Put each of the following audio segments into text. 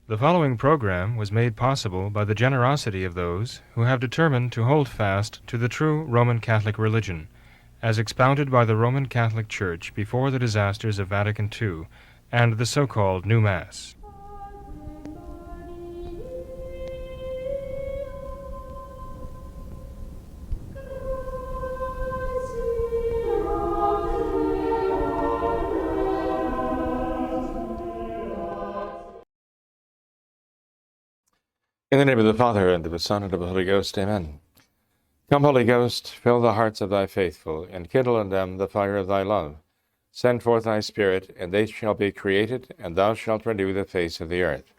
The following program was made possible by the generosity of those who have determined to hold fast to the true Roman Catholic religion, as expounded by the Roman Catholic Church before the disasters of Vatican II and the so-called New Mass. In the name of the Father, and of the Son, and of the Holy Ghost, amen. Come, Holy Ghost, fill the hearts of thy faithful, and kindle in them the fire of thy love. Send forth thy Spirit, and they shall be created, and thou shalt renew the face of the earth.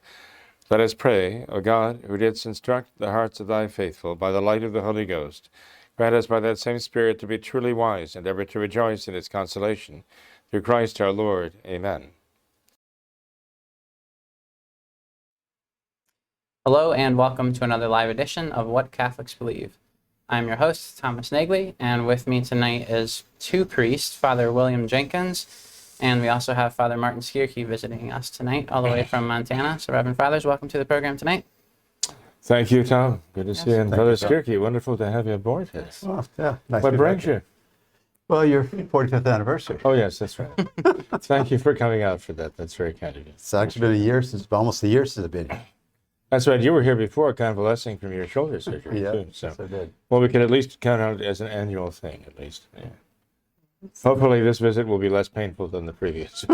Let us pray, O God, who didst instruct the hearts of thy faithful by the light of the Holy Ghost, grant us by that same Spirit to be truly wise, and ever to rejoice in its consolation. Through Christ our Lord. Amen. Hello and welcome to another live edition of What Catholics Believe. I'm your host, Thomas Nagley, and with me tonight is two priests, Father William Jenkins, and we also have Father Martin Skierka visiting us tonight, all the way from Montana. So Reverend Fathers, welcome to the program tonight. Thank you, Tom. Good to see you. And Thank Father you, Tom. Skierka, wonderful to have you aboard here. Well, yeah, nice What to be brings back here. you? Well, your 45th anniversary. Oh, yes, that's right. Thank you for coming out for that. That's very kind of you. It's actually been almost a year since I've been here. That's right. You were here before, convalescing from your shoulder surgery, Yeah, too. So, yes, I did. well, we can at least count on it as an annual thing, at least. Yeah. Hopefully, this visit will be less painful than the previous.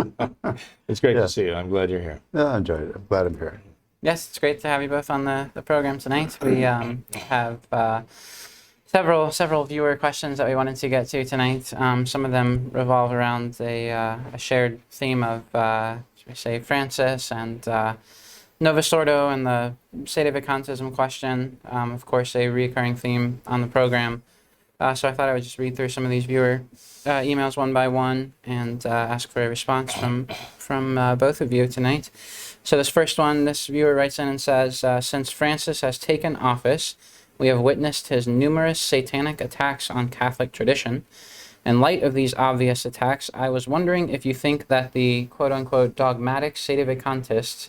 It's great to Yes. see you. I'm glad you're here. Yeah, I enjoyed it. I'm glad I'm here. Yes, it's great to have you both on the program tonight. We have several viewer questions that we wanted to get to tonight. Some of them revolve around a shared theme of, should we say, Francis and Novus Ordo and the sedevecantism question. Of course, a recurring theme on the program. So I thought I would just read through some of these viewer emails one by one and ask for a response from both of you tonight. So this first one, this viewer writes in and says, since Francis has taken office, we have witnessed his numerous satanic attacks on Catholic tradition. In light of these obvious attacks, I was wondering if you think that the quote-unquote dogmatic sedevacantists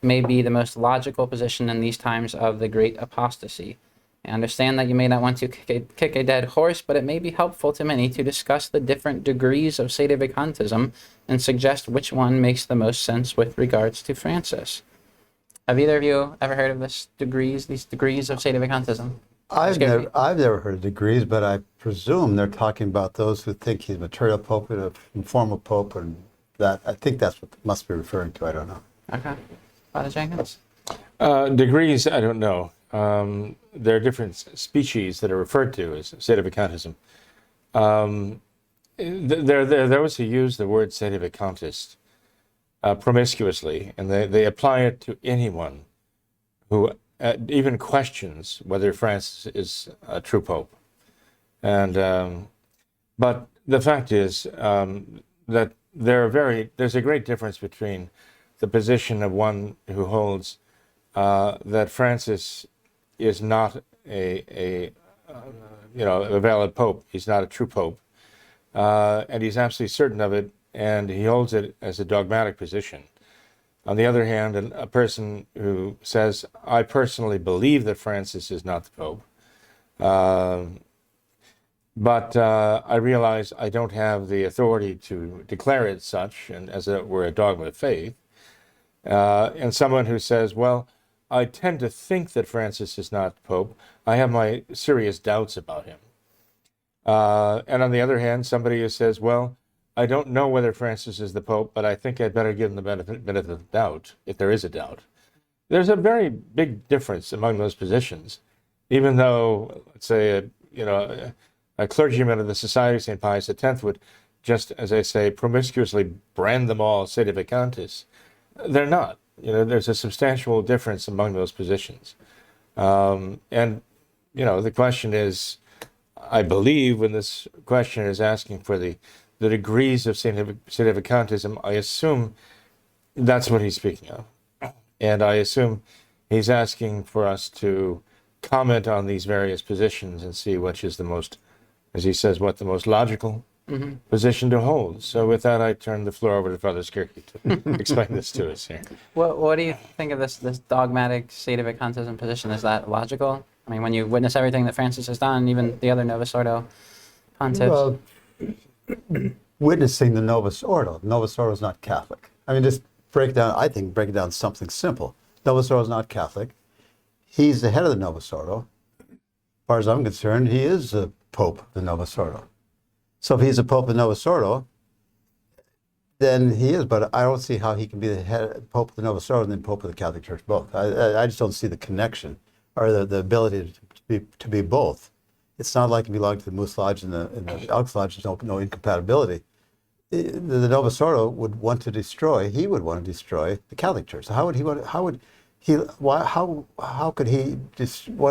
may be the most logical position in these times of the great apostasy. I understand that you may not want to kick a dead horse, but it may be helpful to many to discuss the different degrees of sedevacantism and suggest which one makes the most sense with regards to Francis. Have either of you ever heard of these degrees of sedevacantism? I've never heard of degrees, but I presume they're talking about those who think he's material pope and a informal pope, and that I think that's what they must be referring to. I don't know. Okay. Father Jenkins? Degrees, I don't know. There are different species that are referred to as sedevacantism. There are those who use the word sedevacantist promiscuously, and they apply it to anyone who even questions whether Francis is a true pope. And but the fact is that there's a great difference between the position of one who holds that Francis is not a valid pope. He's not a true pope, and he's absolutely certain of it, and he holds it as a dogmatic position. On the other hand, a person who says, I personally believe that Francis is not the pope, but I realize I don't have the authority to declare it such, and as it were a dogma of faith, and someone who says, well, I tend to think that Francis is not Pope. I have my serious doubts about him. And on the other hand, somebody who says, well, I don't know whether Francis is the Pope, but I think I'd better give him the benefit of the doubt, if there is a doubt. There's a very big difference among those positions, even though, let's say, a clergyman of the Society of St. Pius X would just, as I say, promiscuously brand them all sedevacantists. They're not. There's a substantial difference among those positions. And the question is, I believe when this question is asking for the degrees of sedevacantism, I assume that's what he's speaking of. And I assume he's asking for us to comment on these various positions and see which is the most, as he says, what the most logical position to hold. So with that, I turn the floor over to Father Skierka to explain this to us here. What do you think of this dogmatic sedevecantism position? Is that logical? I mean, when you witness everything that Francis has done, even the other Novus Ordo pontiffs. Well, witnessing the Novus Ordo. Novus Ordo is not Catholic. I mean, just break it down something simple. Novus Ordo is not Catholic. He's the head of the Novus Ordo. As far as I'm concerned, he is the Pope of the Novus Ordo. So if he's the Pope of the Novus Ordo, then he is, but I don't see how he can be the Pope of the Novus Ordo and then Pope of the Catholic Church both. I just don't see the connection or the ability to be both. It's not like belonging to the Moose Lodge and the Elks Lodge. There's no incompatibility. The Novus Ordo would want to destroy. He would want to destroy the Catholic Church. So how could he want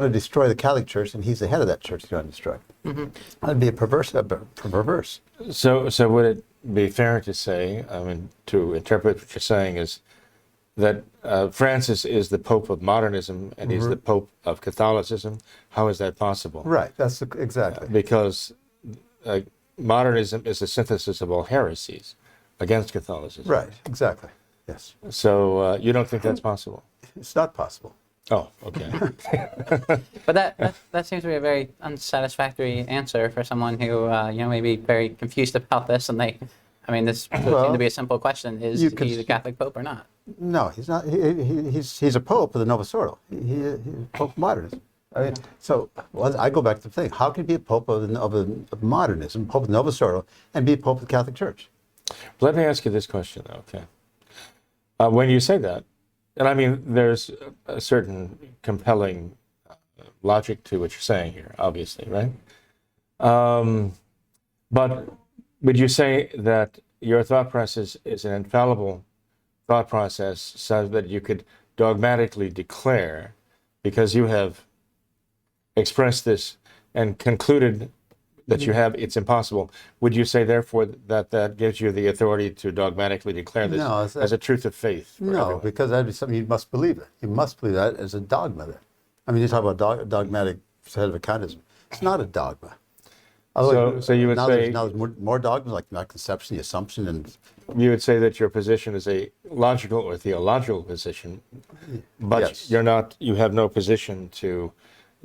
to destroy the Catholic Church, and he's the head of that church he's going to destroy? That'd be perverse. So would it be fair to say, I mean, to interpret what you're saying is that Francis is the Pope of modernism and he's the Pope of Catholicism? How is that possible? Right, that's exactly. Because modernism is a synthesis of all heresies against Catholicism. Right, exactly, yes. So you don't think that's possible? It's not possible. Oh, okay. But that seems to be a very unsatisfactory answer for someone who may be very confused about this, and this would seem to be a simple question: is he the Catholic Pope or not? No, he's not. He's a Pope of the Novus Ordo. He's Pope of modernism. I mean, so I go back to the thing: how can he be a Pope of modernism, Pope of the Novus Ordo, and be a Pope of the Catholic Church? Let me ask you this question, though. Okay, when you say that. And I mean, there's a certain compelling logic to what you're saying here, obviously, right? But would you say that your thought process is an infallible thought process so that you could dogmatically declare, because you have expressed this and concluded that you have, it's impossible. Would you say, therefore, that gives you the authority to dogmatically declare this as a truth of faith? No, everyone? Because that'd be something you must believe it. You must believe that as a dogma. Then, I mean, you talk about dogmatic sedevecantism. It's not a dogma. So you would say there's more dogmas like the conception, the assumption, and you would say that your position is a logical or theological position, but yes. You have no position to.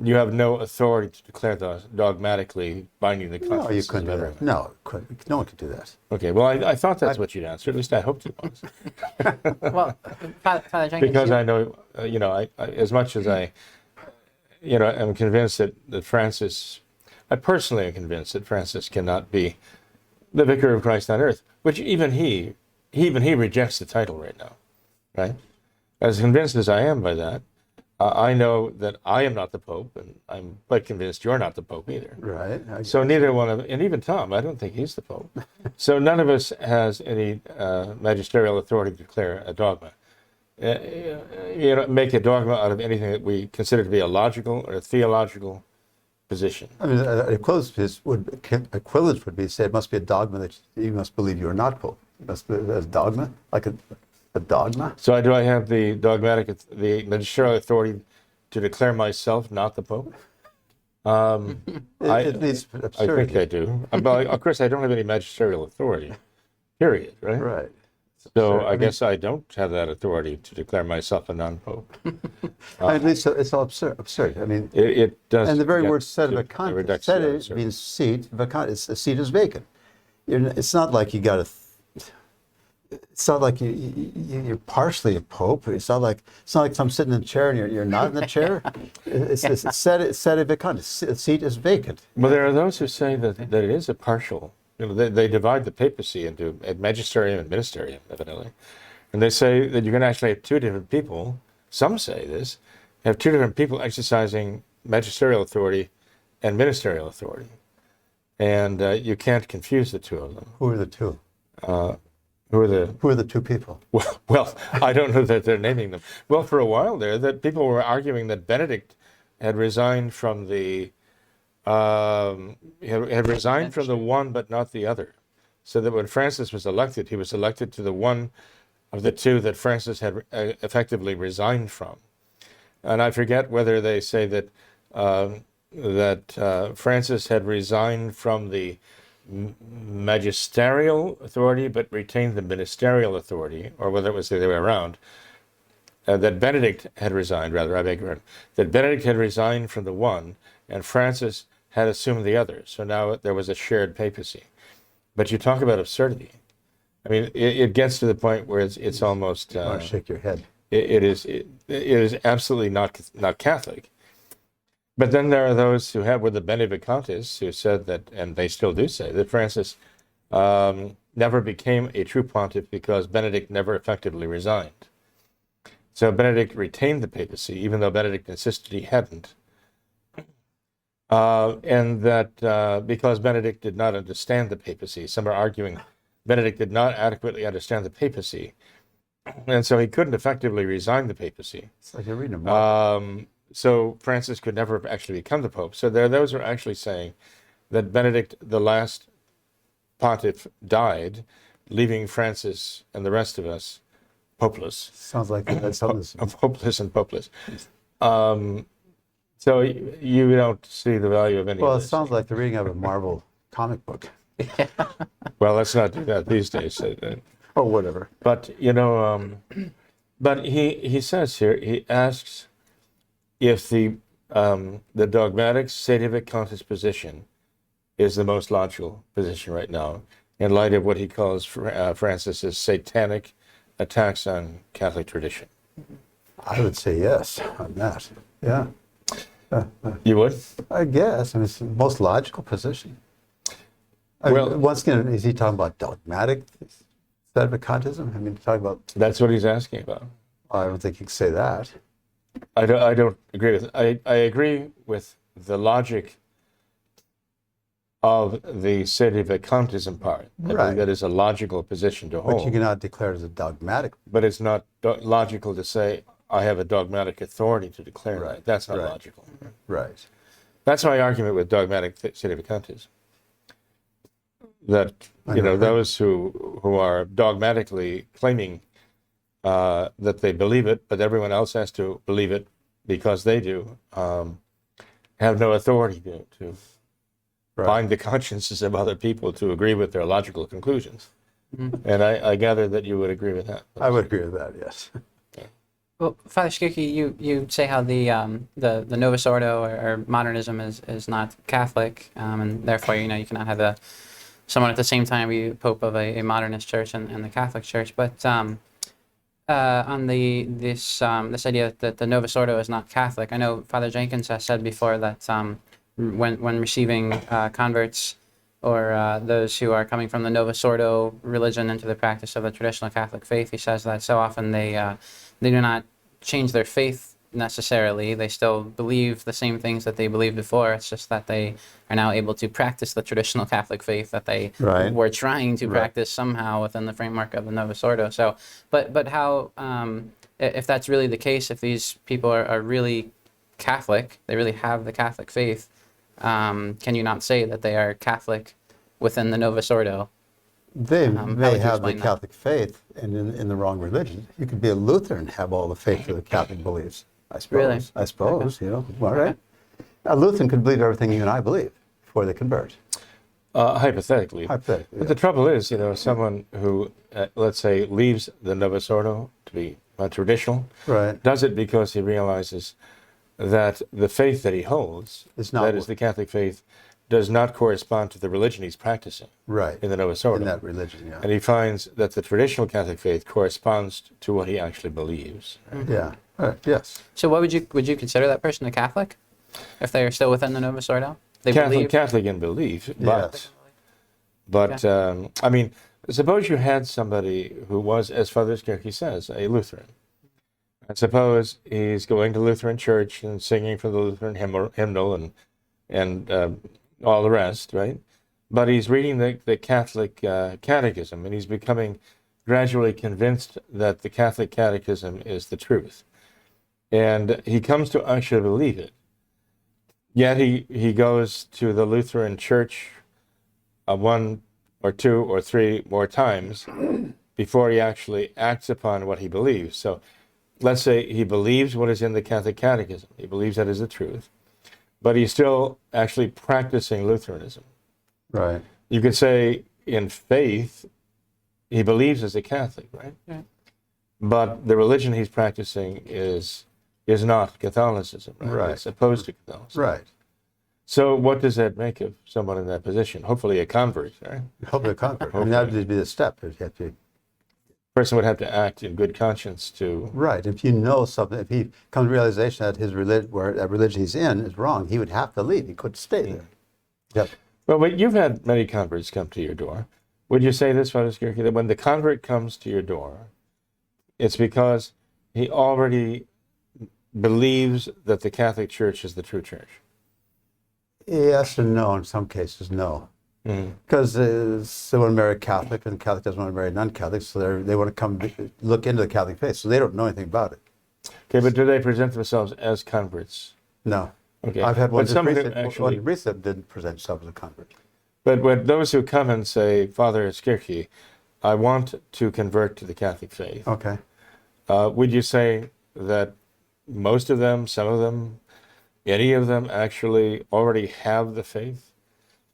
You have no authority to declare dogmatically binding the conscience. No, you couldn't do that. No one could do that. Okay, well, I thought that's what you'd answer. At least I hoped it was. Well, Father Jenkins, because I know, I as much as I, am convinced that Francis, I personally am convinced that Francis cannot be the Vicar of Christ on earth, which even he rejects the title right now, right? As convinced as I am by that, I know that I am not the Pope, and I'm quite convinced you're not the Pope either. Right. So neither one of, and even Tom, I don't think he's the Pope. So none of us has any magisterial authority to declare a dogma. Make a dogma out of anything that we consider to be a logical or a theological position. I mean, equivalence would be to say it must be a dogma that you must believe you are not Pope. That's a dogma, like a dogma. So do I have the magisterial authority to declare myself not the Pope? It needs absurdity. I think I do. But of course, I don't have any magisterial authority. Period. Right. Right. So I guess I don't have that authority to declare myself a non-Pope. At least it's all absurd. I mean, it does. And the very word sedevecantism, sede means seat. Vacant, the seat is vacant. It's not like you got to. It's not like you're partially a pope. It's not like I'm sitting in a chair and you're not in the chair. It's sedevecantism. The seat is vacant. Well, there are those who say that it is a partial. They divide the papacy into magisterium and ministerium, evidently, and they say that you're going to actually have two different people. Some say this, have two different people exercising magisterial authority and ministerial authority, and you can't confuse the two of them. Who are the two? Who are the two people? Well, I don't know that they're naming them. Well, for a while there, that people were arguing that Benedict had resigned from the from the one but not the other, so that when Francis was elected, he was elected to the one of the two that Francis had effectively resigned from. And I forget whether they say that Francis had resigned from the magisterial authority but retained the ministerial authority, or whether it was the other way around, that Benedict had resigned, rather, I beg your pardon, that Benedict had resigned from the one and Francis had assumed the other. So now there was a shared papacy. But you talk about absurdity. I mean, it gets to the point where it's almost... You want to shake your head. It is absolutely not Catholic. But then there are those who were the sedevecantists who said that, and they still do say, that Francis never became a true pontiff because Benedict never effectively resigned. So Benedict retained the papacy, even though Benedict insisted he hadn't. And that because Benedict did not understand the papacy, some are arguing Benedict did not adequately understand the papacy, and so he couldn't effectively resign the papacy. It's like you're reading a book. So Francis could never actually become the Pope. So there are those who are actually saying that Benedict, the last pontiff, died, leaving Francis and the rest of us popeless. Sounds like that's something. Hopeless and popeless. So you don't see the value of any Well, of it this. sounds like the reading of a Marvel comic book. Well, let's not do that these days. Or whatever. But, but he says here, he asks if the dogmatic sedevacantist position is the most logical position right now, in light of what he calls Francis's satanic attacks on Catholic tradition. I would say yes on that. Yeah. You would? I guess. I mean, it's the most logical position. I Well- mean, once again, is he talking about dogmatic sedevacantism? I mean, talking about, That's what he's asking about. I don't think you can say that. I don't agree with it. I agree with the logic of the sedevacantism part. I Right. believe that is a logical position to hold. But you cannot declare it as a dogmatic. But it's not logical to say, I have a dogmatic authority to declare that. That's not Right. logical. Right. That's my argument with dogmatic sedevacantism. That, I know. those who are dogmatically claiming that they believe it, but everyone else has to believe it because they do, have no authority to Right. bind the consciences of other people to agree with their logical conclusions. And I gather that you would agree with that. I would agree with that, yes. Well, Father Skierka, you say how the Novus Ordo or modernism is not Catholic, and therefore you cannot have someone at the same time be Pope of a modernist church and the Catholic Church. But on this idea that the Novus Ordo is not Catholic, I know Father Jenkins has said before that when receiving converts or those who are coming from the Novus Ordo religion into the practice of the traditional Catholic faith, he says that so often they do not change their faith necessarily. They still believe the same things that they believed before. It's just that they are now able to practice the traditional Catholic faith that they Right. were trying to Right. practice somehow within the framework of the Novus Ordo. So, but how, if that's really the case, if these people are really Catholic, they really have the Catholic faith, can you not say that they are Catholic within the Novus Ordo? They how would may you have the explain that? Catholic faith and in the wrong religion. You could be a Lutheran and have all the faith of the Catholic beliefs. I suppose. Really? I suppose, all right. A Lutheran could believe everything you and I believe before they convert. Hypothetically. Hypothetically. But the trouble is, someone who, let's say, leaves the Novus Ordo to be traditional, Right. does it because he realizes that the faith that he holds, It's not that is the Catholic faith, does not correspond to the religion he's practicing Right. in the Novus Ordo. In that religion, yeah. And he finds that the traditional Catholic faith corresponds to what he actually believes. Yeah. Yes. So, what would you consider that person a Catholic if they are still within the Novus Ordo? They believe. Catholic in belief, Yes. but I mean, suppose you had somebody who was, as Father Skierka says, a Lutheran. And suppose he's going to Lutheran church and singing for the Lutheran hymnal and all the rest, right? But he's reading the Catholic catechism, and he's becoming gradually convinced that the Catholic catechism is the truth. And he comes to actually believe it. Yet he goes to the Lutheran church one or two or three more times before he actually acts upon what he believes. So let's say he believes what is in the Catholic catechism. He believes that is the truth. But he's still actually practicing Lutheranism. Right. You could say in faith, he believes as a Catholic, right? Yeah. But the religion he's practicing is not Catholicism, right? Right. It's opposed to Catholicism. Right. So what does that make of someone in that position? Hopefully a convert, right? Hopefully convert. I mean, that would be the step. You'd have to, Person would have to act in good conscience to. right. If you know something, if he comes to realization that his religion, where that religion he's in is wrong, he would have to leave. He couldn't stay there. Yep. Well, but you've had many converts come to your door. Would you say this, Father Skierka, that when the convert comes to your door, it's because he already believes that the Catholic Church is the true church? Yes and no. In some cases, no. Because they want to marry a Catholic, and the Catholic doesn't want to marry a non-Catholic, so they want to come look into the Catholic faith, so they don't know anything about it. Okay, but do they present themselves as converts? No. Okay. I've had one But some of them recent, actually. one recent didn't present himself as a convert. But when those who come and say, Father Skierka, I want to convert to the Catholic faith, Okay. would you say that most of them, some of them, any of them actually already have the faith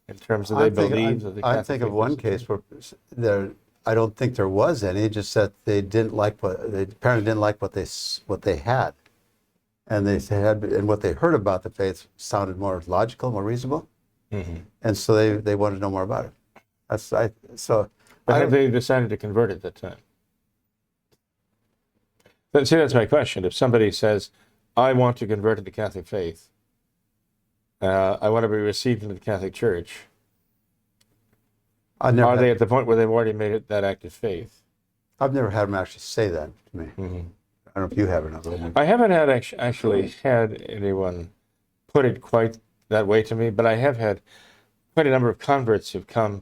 in terms of they believe that the Catholic I think of faith one is the case truth? where I don't think there was any, just that they didn't like they apparently didn't like what they had. And and what they heard about the faith sounded more logical, more reasonable. And so they wanted to know more about it. But have they decided to convert at that time? But see, that's my question. If somebody says, I want to convert to the Catholic faith, I want to be received into the Catholic Church, are they at the point where they've already made it that act of faith? I've never had them actually say that to me. I don't know if you have or not. I haven't had actually had anyone put it quite that way to me, but I have had quite a number of converts who've come,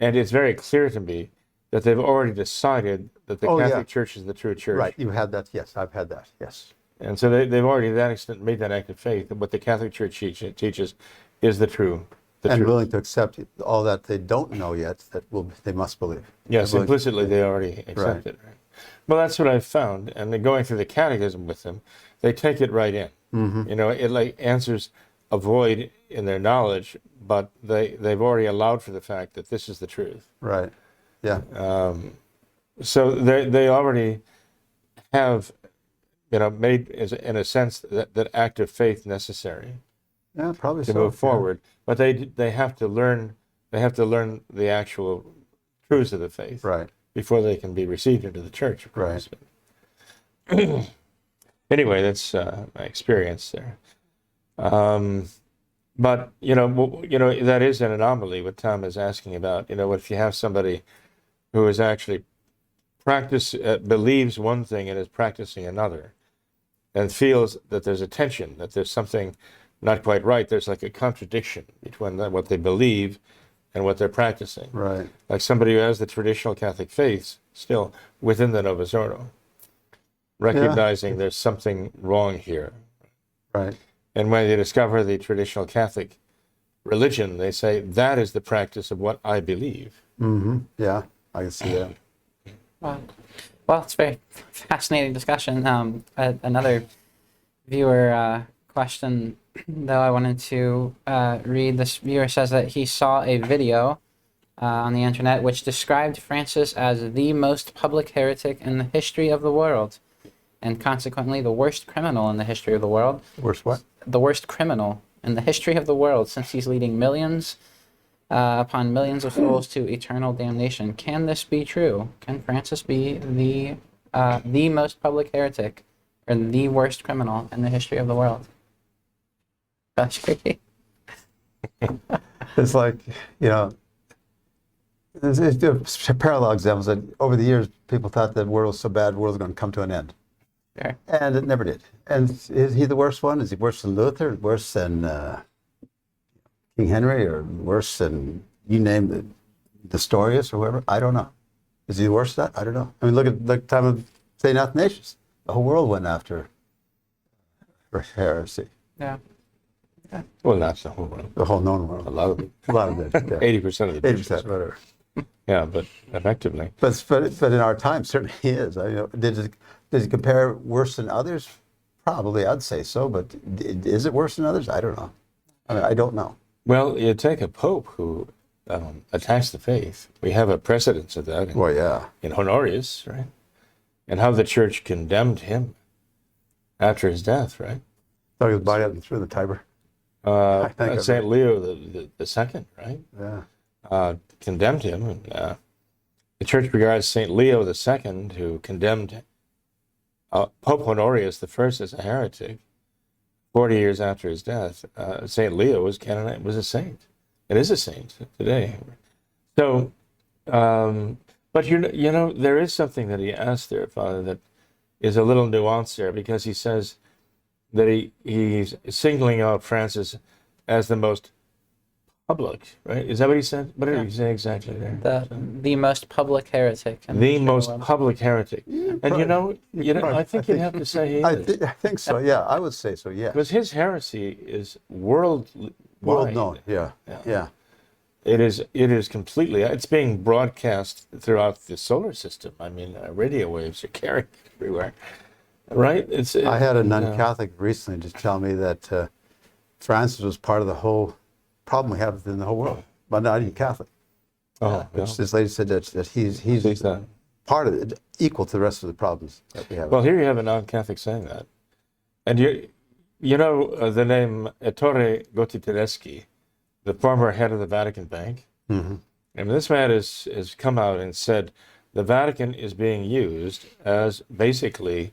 and it's very clear to me that they've already decided that the Catholic Church is the true church. Right, you had that, yes, I've had that, yes. And so they've already to that extent made that act of faith that what the Catholic Church teaches is the true. And willing to accept all that they don't know yet, they must believe. Yes, implicitly they already accept it. Right? Well, that's what I've found. And then going through the catechism with them, they take it right in. You know, it like answers a void in their knowledge, but they've already allowed for the fact that this is the truth. Right, yeah. So they already have, you know, made, in a sense, that act of faith necessary. Yeah, probably to move forward, but they have to learn the actual truths of the faith, right, before they can be received into the church, of course. Right. Anyway, that's my experience there. But you know that is an anomaly. What Tom is asking about, you know, if you have somebody who is actually believes one thing and is practicing another, and feels that there's a tension, that there's something not quite right. There's like a contradiction between what they believe and what they're practicing. Right. Like somebody who has the traditional Catholic faith still within the Novus Ordo, recognizing there's something wrong here. Right. And when they discover the traditional Catholic religion, they say, that is the practice of what I believe. Yeah, I can see that. Well, it's a very fascinating discussion. Another viewer question, though, I wanted to read. This viewer says that he saw a video on the internet which described Francis as the most public heretic in the history of the world, and consequently the worst criminal in the history of the world. Worst what? The worst criminal in the history of the world, since he's leading millions upon millions of souls to eternal damnation. Can this be true? Can Francis be the most public heretic or the worst criminal in the history of the world? That's tricky. It's like, you know, there's parallel examples that over the years people thought that the world was so bad, the world was going to come to an end. Sure. And it never did. And is he the worst one? Is he worse than Luther? Worse than King Henry? Or worse than, you name it, Nestorius or whoever? I don't know. Is he worse than that? I don't know. I mean, look at the time of St. Athanasius. The whole world went after heresy. Yeah. Well, not the whole world. The whole known world. A lot of it. A lot of it. Yeah. 80% of the 80%, whatever. Yeah, but effectively. But in our time, certainly he is. I know, did he compare worse than others? Probably, I'd say so. But is it worse than others? I don't know. I mean, I don't know. Well, you take a pope who attacks the faith. We have a precedence of that Well, yeah. in Honorius, right? And how the church condemned him after his death, right? Dug his body up and threw in the Tiber. I think of Saint it. Leo the second, right? Yeah. Condemned him, and the church regards Saint Leo the second, who condemned Pope Honorius the first as a heretic 40 years after his death. Saint Leo was a saint. It is a saint today. So, but you know, there is something that he asked there, Father, that is a little nuanced there, because he says that he's singling out Francis as the most public, right? Is that what he said? What did he say exactly there? The most public heretic. In The the most world. public heretic. And probably- you know, I think you'd think- have to say he I is. think so. Yeah, I would say so. Yeah. Because his heresy is worldwide. World known. Yeah. Yeah. It is completely. It's being broadcast throughout the solar system. I mean, radio waves are carried everywhere, right? I had a non-Catholic recently just tell me that Francis was part of the whole problem we have in the whole world, but not even Catholic. Oh, Which this lady said that he's that. part of it, equal to the rest of the problems that we have. Well, here you have a non-Catholic saying that, and you know the name Ettore Gotti, the former head of the Vatican Bank. Mm-hmm. And this man has come out and said the Vatican is being used as basically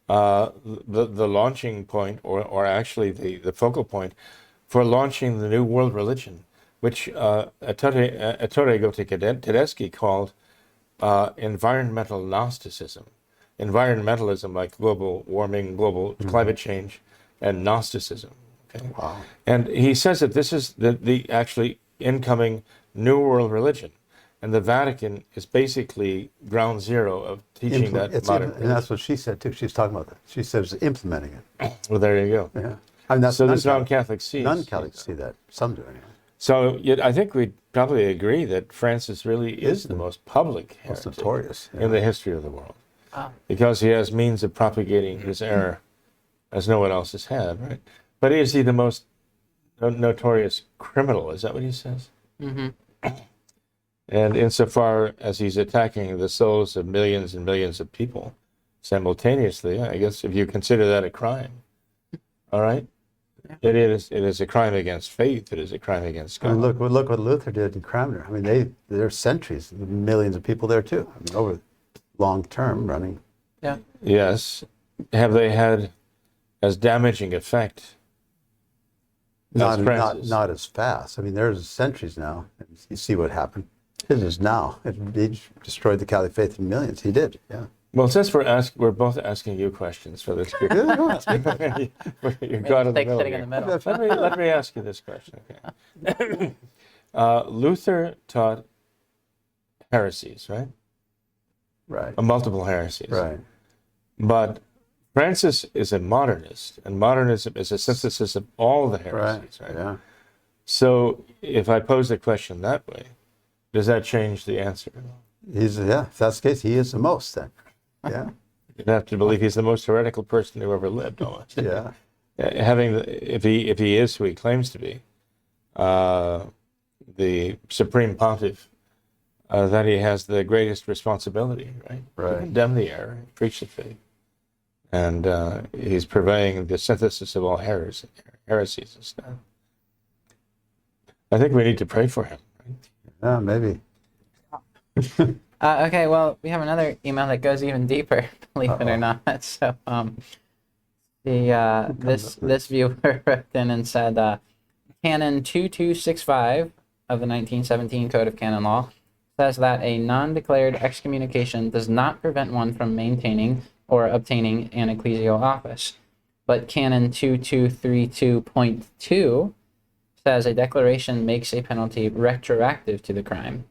the launching point, or actually the focal point for launching the new world religion, which Ettore Gotti called environmental Gnosticism. Environmentalism, like global warming, global climate change, and Gnosticism. Okay? Wow. And he says that this is the actually incoming new world religion. And the Vatican is basically ground zero of teaching modern and that's what she said too. She's talking about that. She says implementing it. Well, there you go. Yeah. I mean, that's So this non-Catholic sees. non-Catholics see that. Some do anyway. So I think we'd probably agree that Francis really is the most public Most heretic notorious. in the history of the world, Oh. because he has means of propagating his error as no one else has had, right? But is he the most notorious criminal? Is that what he says? Mm-hmm. And insofar as he's attacking the souls of millions and millions of people simultaneously, I guess if you consider that a crime, all right, it is a crime against faith. It is a crime against I God. mean, look what Luther did in Cranmer. I mean, there's centuries, millions of people there too. I mean, over long term running. Yeah. Yes, have they had as damaging effect? Not, as Francis? not as fast. I mean, there's centuries now. And you see what happened. It is now. He destroyed the Catholic faith in millions. He did. Yeah. Well, since we're both asking you questions for this, you're God in the middle Sitting here. in the middle. Let me ask you this question. Okay. Luther taught heresies, right? Right. Multiple heresies. Right. But Francis is a modernist, and modernism is a synthesis of all the heresies, right? Yeah. So if I pose the question that way, does that change the answer? If that's the case, he is the most then. Yeah. You'd have to believe he's the most heretical person who ever lived, almost. Yeah. If he is who he claims to be, the supreme pontiff, then he has the greatest responsibility, right? Right. To condemn the error, preach the faith, and he's purveying the synthesis of all heresies and stuff. I think we need to pray for him. Right? Yeah, maybe. Okay, well, we have another email that goes even deeper, believe it or not. So, this viewer wrote in and said, Canon 2265 of the 1917 Code of Canon Law says that a non-declared excommunication does not prevent one from maintaining or obtaining an ecclesial office. But Canon 2232.2 says a declaration makes a penalty retroactive to the crime.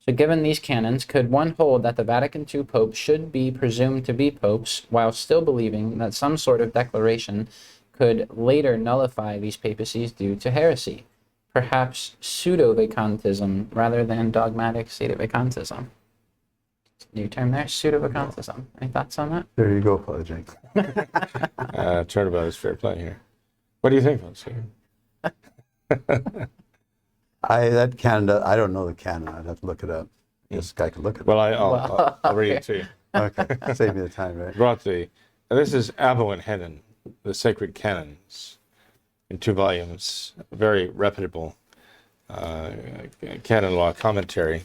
So given these canons, could one hold that the Vatican II popes should be presumed to be popes while still believing that some sort of declaration could later nullify these papacies due to heresy? Perhaps sedevecantism rather than dogmatic sedevecantism. New term there, sedevecantism. Any thoughts on that? There you go, Father Jenks. Turnabout is fair play here. What do you think, folks? That canon, I don't know the canon. I'd have to look it up. This guy could look it Well, up. I'll read it to you. Okay, save me the time, right? Brought this is Abo and Hedden, the Sacred Canons, in 2 volumes, a very reputable canon law commentary.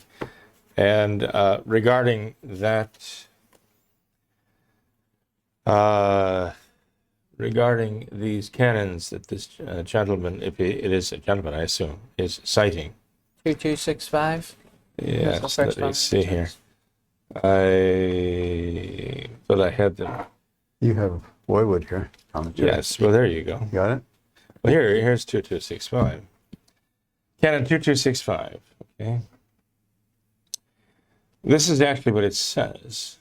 And regarding that, regarding these canons that this gentleman, if it is a gentleman, I assume, is citing. 2265. Yes, let me see here. I thought I had them. You have Boywood here. Commentary. Yes, well, there you go. You got it? Well, here's 2265. Canon 2265, okay? This is actually what it says.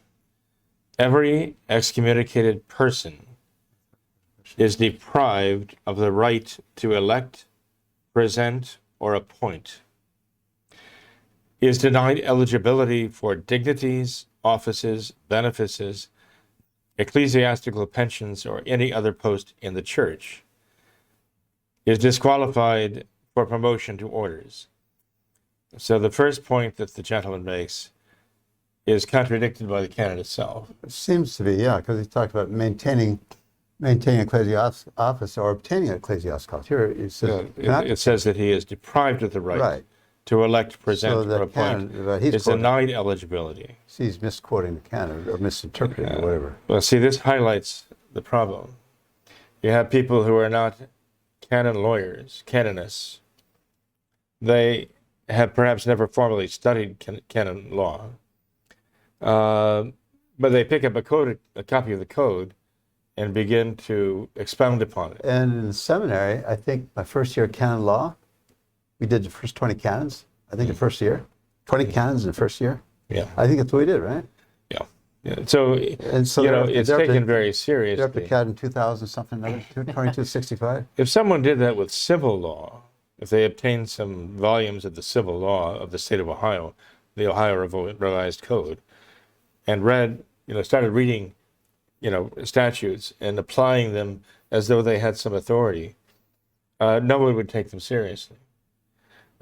Every excommunicated person is deprived of the right to elect, present, or appoint, is denied eligibility for dignities, offices, benefices, ecclesiastical pensions, or any other post in the church, is disqualified for promotion to orders. So the first point that the gentleman makes is contradicted by the canon itself. It seems to be, yeah, because he talked about maintaining ecclesiastical office or obtaining an ecclesiastical office. Here it says, It says that he is deprived of the right to elect, present, or appoint. Is denied eligibility. He's misquoting the canon or misinterpreting or whatever. Well, see, this highlights the problem. You have people who are not canon lawyers, canonists. They have perhaps never formally studied canon law, but they pick up a copy of the code and begin to expound upon it. And in the seminary, I think my first year of canon law, we did the first 20 canons, I think the first year. 20 canons in the first year. Yeah. I think that's what we did, right? Yeah. So it's taken very seriously. They're up to canon 2000 something, 2265. If someone did that with civil law, if they obtained some volumes of the civil law of the state of Ohio, the Ohio Revised Code, and started reading, statutes and applying them as though they had some authority, no one would take them seriously.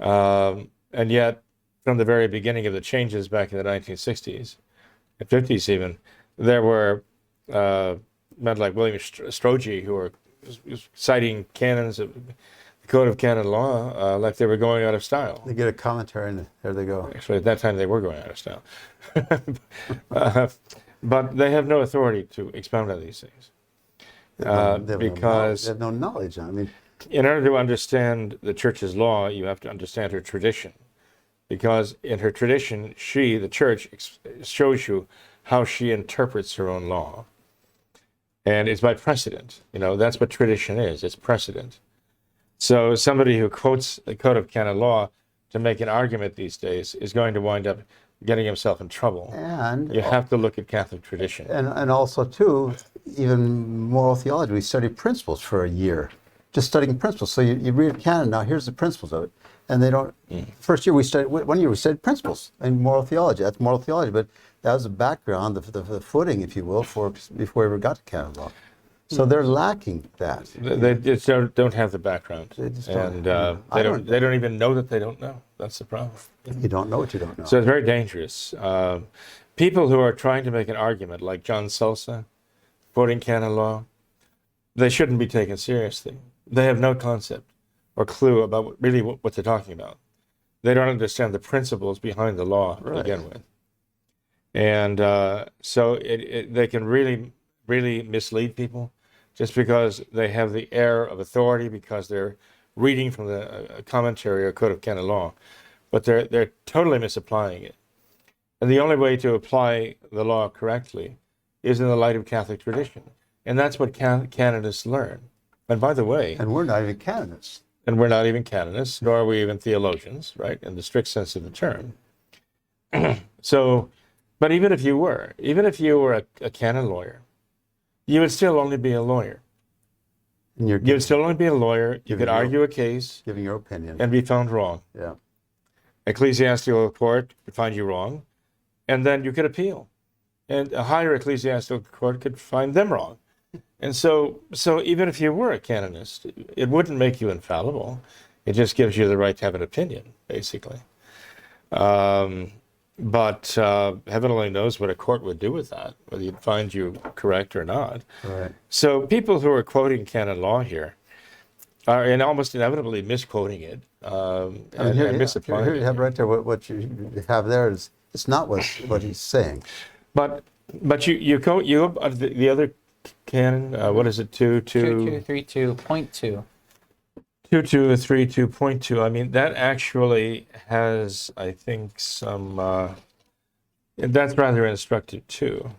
And yet, from the very beginning of the changes back in the 1960s, and 50s even, there were men like William Strachey who were citing canons of the Code of Canon Law like they were going out of style. They get a commentary and there they go. Actually, at that time they were going out of style. But they have no authority to expound on these things. Because they have no knowledge. I mean, in order to understand the church's law, you have to understand her tradition. Because in her tradition, the church, shows you how she interprets her own law. And it's by precedent. That's what tradition is. It's precedent. So somebody who quotes the Code of Canon Law to make an argument these days is going to wind up getting himself in trouble. And you have to look at Catholic tradition. And also, too, even moral theology. We studied principles for a year, just studying principles. So you read canon, now here's the principles of it. And they don't, first year we studied, 1 year we studied principles and moral theology. That's moral theology, but that was the background, the footing, if you will, before we ever got to canon law. So they're lacking that. They just don't have the background. They just and don't. They don't even know that they don't know. That's the problem. You don't know what you don't know. So it's very dangerous. People who are trying to make an argument, like John Salsa, quoting canon law, they shouldn't be taken seriously. They have no concept or clue about what they're talking about. They don't understand the principles behind the law to begin with. And so they can really, really mislead people just because they have the air of authority because they're reading from the commentary or Code of Canon Law, but they're totally misapplying it. And the only way to apply the law correctly is in the light of Catholic tradition. And that's what canonists learn. And by the way... And we're not even canonists. And we're not even canonists, nor are we even theologians, right, in the strict sense of the term. So, but even if you were a canon lawyer, you would still only be a lawyer. You would still only be a lawyer. You could argue a case. Giving your opinion. And be found wrong. Yeah. Ecclesiastical court could find you wrong, and then you could appeal. And a higher ecclesiastical court could find them wrong. And so even if you were a canonist, it wouldn't make you infallible. It just gives you the right to have an opinion, basically. But heaven only knows what a court would do with that, whether you'd find you correct or not. Right. So people who are quoting canon law here are almost inevitably misquoting it and misapplying Here it. you have right there what you have there is it's not what he's saying. But you go the other canon. What is it? 2232.2. 2232.2. I mean, that actually has, I think, some. That's rather instructive too,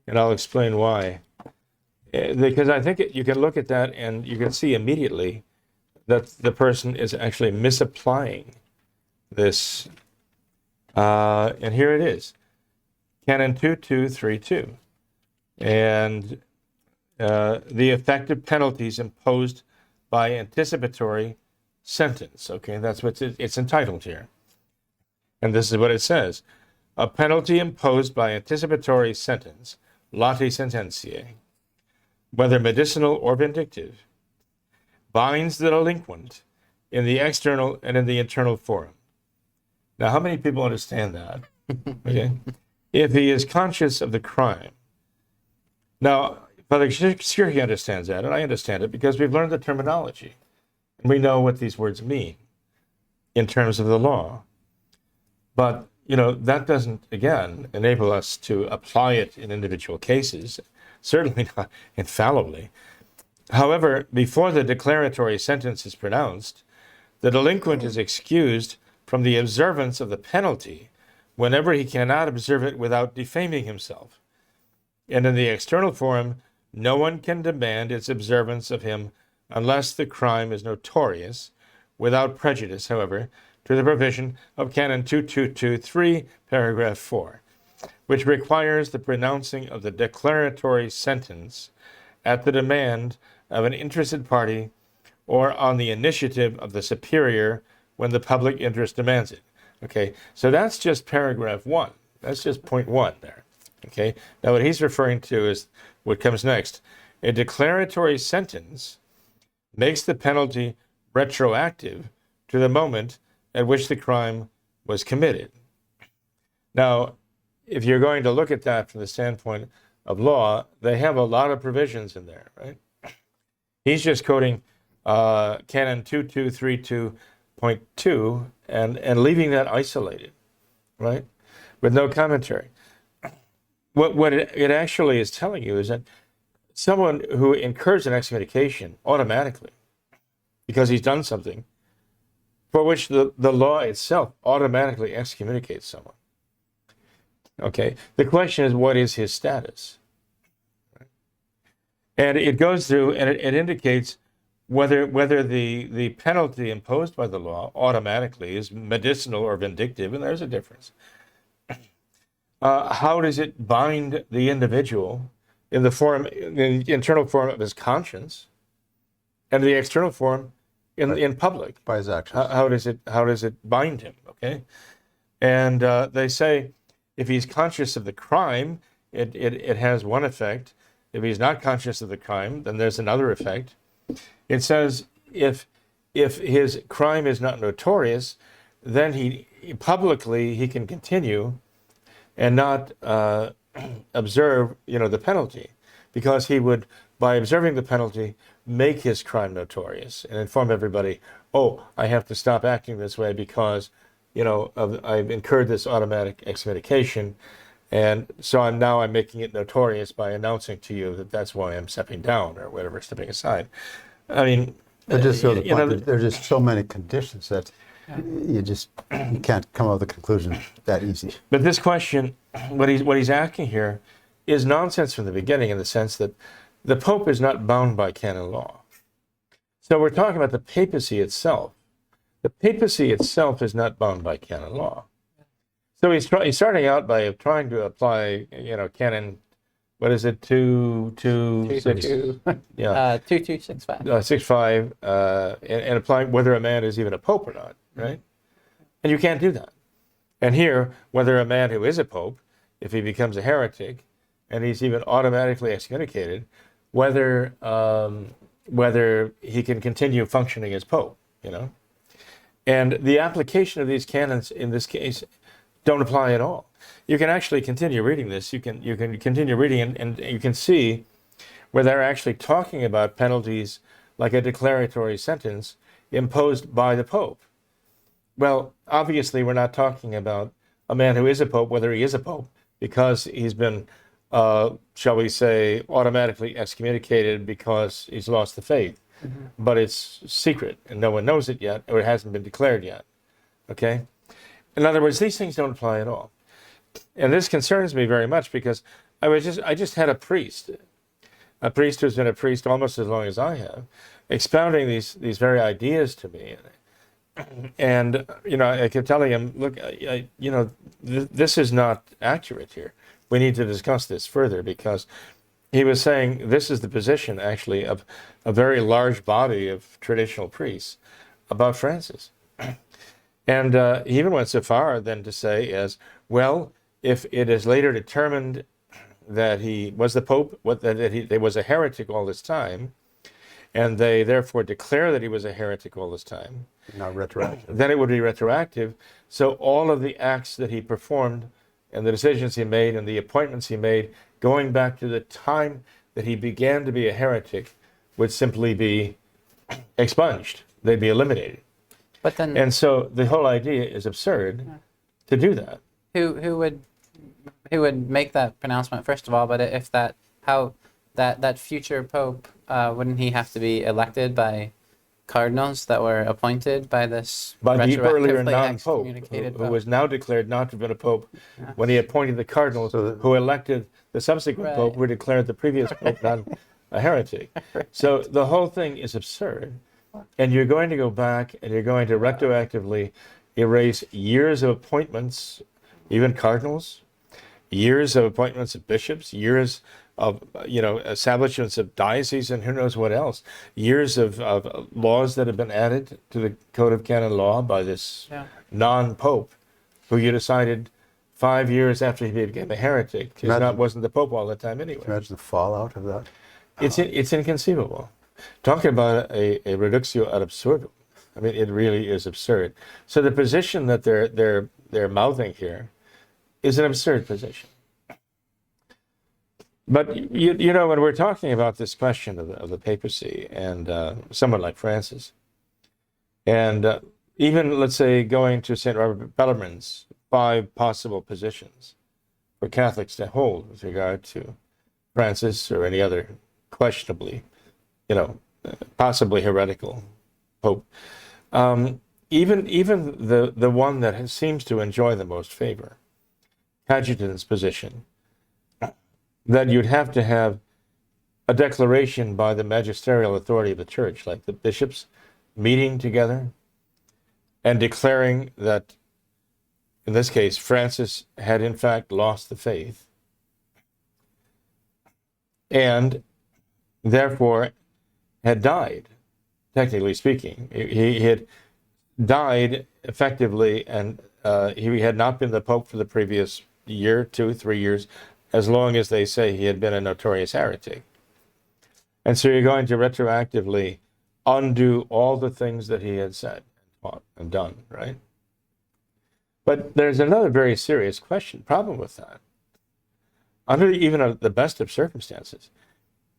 and I'll explain why. Because I think you can look at that and you can see immediately that the person is actually misapplying this. And here it is, Canon 2232, and the effective penalties imposed by anticipatory sentence. Okay, that's what it's entitled here. And this is what it says. A penalty imposed by anticipatory sentence, late sententiae, whether medicinal or vindictive, binds the delinquent in the external and in the internal forum. Now, how many people understand that? Okay. If he is conscious of the crime. Now, Father Skierka understands that, and I understand it because we've learned the terminology. And we know what these words mean in terms of the law. But, that doesn't, again, enable us to apply it in individual cases, certainly not infallibly. However, before the declaratory sentence is pronounced, the delinquent is excused from the observance of the penalty whenever he cannot observe it without defaming himself. And in the external forum, no one can demand its observance of him unless the crime is notorious, without prejudice, however, to the provision of Canon 2223, paragraph 4, which requires the pronouncing of the declaratory sentence at the demand of an interested party or on the initiative of the superior when the public interest demands it. Okay, so that's just paragraph 1. That's just point 1 there. Okay, now what he's referring to is what comes next. A declaratory sentence makes the penalty retroactive to the moment at which the crime was committed. Now, if you're going to look at that from the standpoint of law, they have a lot of provisions in there, right? He's just quoting Canon 2232.2 and leaving that isolated, right? With no commentary. What it actually is telling you is that someone who incurs an excommunication automatically, because he's done something for which the law itself automatically excommunicates someone. Okay, the question is, what is his status? And it goes through and it indicates whether the penalty imposed by the law automatically is medicinal or vindictive, and there's a difference. How does it bind the individual in the internal form of his conscience, and the external form in public by his actions? How does it bind him? Okay, and they say if he's conscious of the crime, it has one effect. If he's not conscious of the crime, then there's another effect. It says if his crime is not notorious, then he publicly can continue and not observe, the penalty, because he would, by observing the penalty, make his crime notorious and inform everybody, oh, I have to stop acting this way because, I've incurred this automatic excommunication, and so I'm making it notorious by announcing to you that that's why I'm stepping down or whatever, stepping aside. I mean, it just shows the point. There's just so many conditions that you can't come up with a conclusion that easy. But this question, what he's asking here, is nonsense from the beginning, in the sense that the Pope is not bound by canon law. So we're talking about the papacy itself. The papacy itself is not bound by canon law. So he's starting out by trying to apply, canon. What is it? 2265. 65, and applying whether a man is even a pope or not, right? And you can't do that. And here, whether a man who is a pope, if he becomes a heretic, and he's even automatically excommunicated, whether he can continue functioning as pope, And the application of these canons in this case don't apply at all. You can actually continue reading this. You can continue reading, and you can see where they're actually talking about penalties like a declaratory sentence imposed by the Pope. Well, obviously, we're not talking about a man who is a pope, whether he is a pope, because he's been, shall we say, automatically excommunicated because he's lost the faith. But it's secret, and no one knows it yet, or it hasn't been declared yet. Okay? In other words, these things don't apply at all. And this concerns me very much because I just had a priest who's been a priest almost as long as I have, expounding these very ideas to me. And, I kept telling him, look, this is not accurate here. We need to discuss this further, because he was saying this is the position, actually, of a very large body of traditional priests about Francis. And he even went so far then to say well, if it is later determined that he was the Pope, that he was a heretic all this time, and they therefore declare that he was a heretic all this time, Not retroactive. then it would be retroactive. So all of the acts that he performed and the decisions he made and the appointments he made going back to the time that he began to be a heretic would simply be expunged. They'd be eliminated. But then, And so the whole idea is absurd to do that. who would make that pronouncement first of all? But if that future pope, wouldn't he have to be elected by cardinals that were appointed by this By the earlier retroactively non-pope, excommunicated who pope? was now declared not to have been a pope, when he appointed the cardinals who elected the subsequent pope, who declared the previous pope not a heretic. So the whole thing is absurd. And you're going to go back and you're going to retroactively erase years of appointments, even cardinals, years of appointments of bishops, years of establishments of dioceses, and who knows what else, years of laws that have been added to the Code of Canon Law by this non-pope, who you decided 5 years after he became a heretic, he wasn't the pope all the time anyway. Imagine the fallout of that. It's inconceivable. Talking about a reductio ad absurdum, I mean, it really is absurd. So the position that they're mouthing here is an absurd position. But when we're talking about this question of the papacy and someone like Francis, and even, let's say, going to St. Robert Bellarmine's 5 possible positions for Catholics to hold with regard to Francis or any other questionably, possibly heretical pope, even the one that seems to enjoy the most favor, Cajetan's position, that you'd have to have a declaration by the magisterial authority of the church, like the bishops meeting together and declaring that, in this case, Francis had in fact lost the faith, and therefore had died, technically speaking. He had died effectively, and he had not been the Pope for the previous year, 2, 3 years, as long as they say he had been a notorious heretic. And so you're going to retroactively undo all the things that he had said and taught and done, right? But there's another very serious problem with that. Under even the best of circumstances,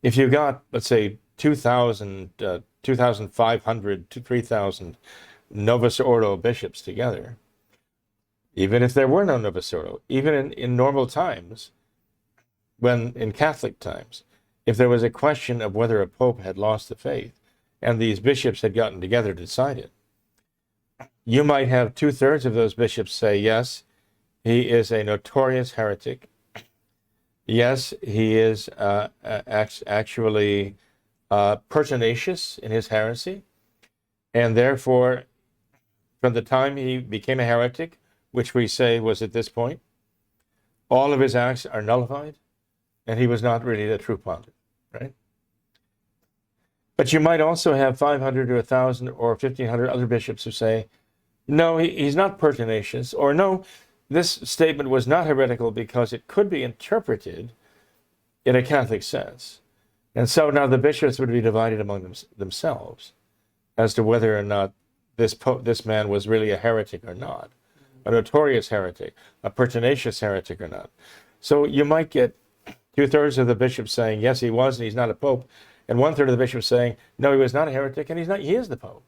if you got, let's say, 2,000, 2,500 to 3,000 Novus Ordo bishops together, even if there were no Novus Ordo, even in normal times, in Catholic times, if there was a question of whether a pope had lost the faith, and these bishops had gotten together to decide it, you might have 2/3 of those bishops say, yes, he is a notorious heretic. Yes, he is actually pertinacious in his heresy, and therefore, from the time he became a heretic, which we say was at this point, all of his acts are nullified, and he was not really the true pontiff, right? But you might also have 500 or 1,000 or 1,500 other bishops who say, no, he's not pertinacious, or no, this statement was not heretical because it could be interpreted in a Catholic sense. And so now the bishops would be divided among themselves as to whether or not this man was really a heretic or not, a notorious heretic, a pertinacious heretic or not. So you might get 2/3 of the bishops saying, yes, he was, and he's not a pope, and 1/3 of the bishops saying, no, he was not a heretic, and he is the pope.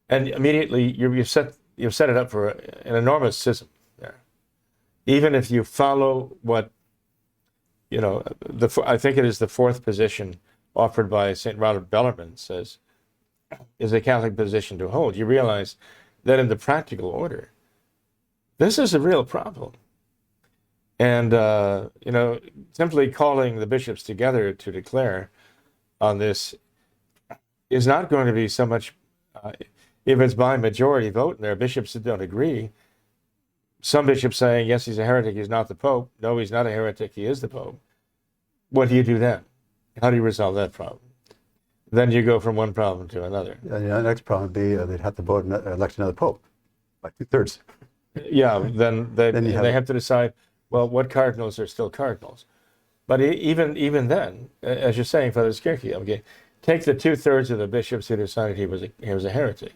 And immediately you've set it up for an enormous schism there. Even if you follow what, I think it is the fourth position offered by St. Robert Bellarmine says is a Catholic position to hold, you realize that in the practical order, this is a real problem. And, simply calling the bishops together to declare on this is not going to be so much, if it's by majority vote and there are bishops that don't agree, some bishops saying, yes, he's a heretic, he's not the Pope. No, he's not a heretic, he is the Pope. What do you do then? How do you resolve that problem? Then you go from one problem to another. Yeah, the next problem would be they'd have to vote and elect another Pope by 2/3. Yeah, then they have to decide, well, what cardinals are still cardinals? But even then, as you're saying, Father Skierka, okay, take the 2/3 of the bishops who decided he was a heretic.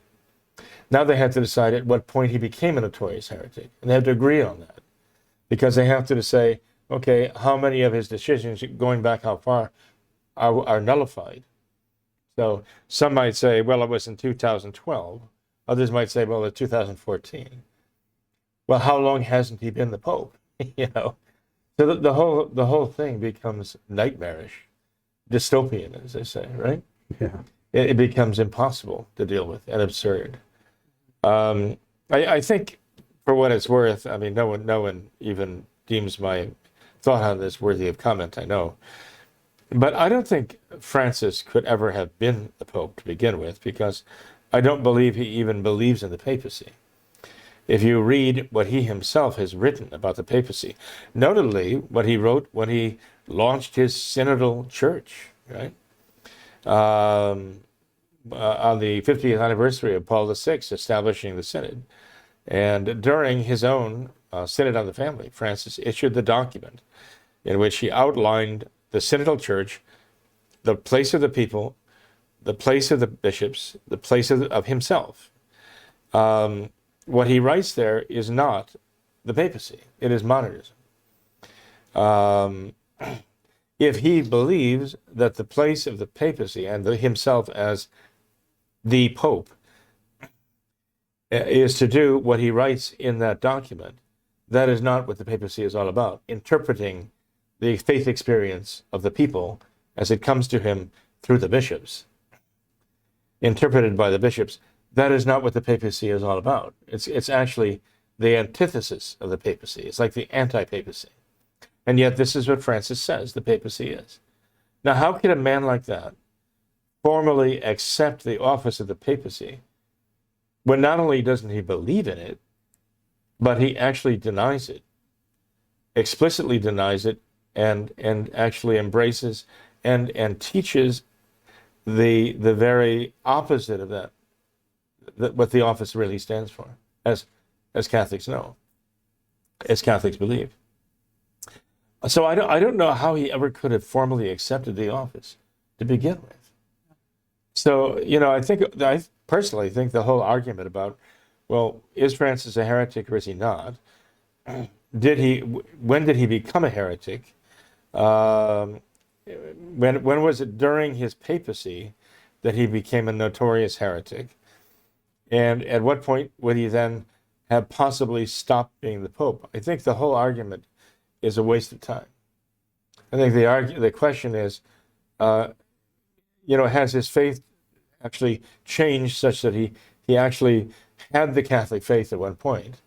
Now they have to decide at what point he became a notorious heretic, and they have to agree on that, because they have to say, okay, how many of his decisions going back how far are nullified? So some might say, well, it was in 2012. Others might say, well, it's 2014. Well, how long hasn't he been the Pope? So the whole thing becomes nightmarish, dystopian, as they say, right? Yeah. It becomes impossible to deal with and absurd. I think, for what it's worth, I mean, no one even deems my thought on this worthy of comment, I know. But I don't think Francis could ever have been the Pope to begin with, because I don't believe he even believes in the papacy. If you read what he himself has written about the papacy, notably what he wrote when he launched his synodal church, right? On the 50th anniversary of Paul VI establishing the synod. And during his own synod on the family, Francis issued the document in which he outlined the synodal church, the place of the people, the place of the bishops, the place of himself. What he writes there is not the papacy, it is modernism. If he believes that the place of the papacy and himself as the Pope is to do what he writes in that document, that is not what the papacy is all about. Interpreting the faith experience of the people as it comes to him through the bishops, interpreted by the bishops, that is not what the papacy is all about. It's actually the antithesis of the papacy. It's like the anti-papacy. And yet this is what Francis says the papacy is. Now, how can a man like that formally accept the office of the papacy when not only doesn't he believe in it, but he actually denies it, explicitly denies it, and actually embraces and teaches the very opposite of that, what the office really stands for, as Catholics know, as Catholics believe. So I don't know how he ever could have formally accepted the office to begin with. So, I personally think the whole argument about, well, is Francis a heretic or is he not? When did he become a heretic? When was it during his papacy that he became a notorious heretic? And at what point would he then have possibly stopped being the Pope? I think the whole argument is a waste of time. I think the question is, has his faith actually changed such that he actually had the Catholic faith at one point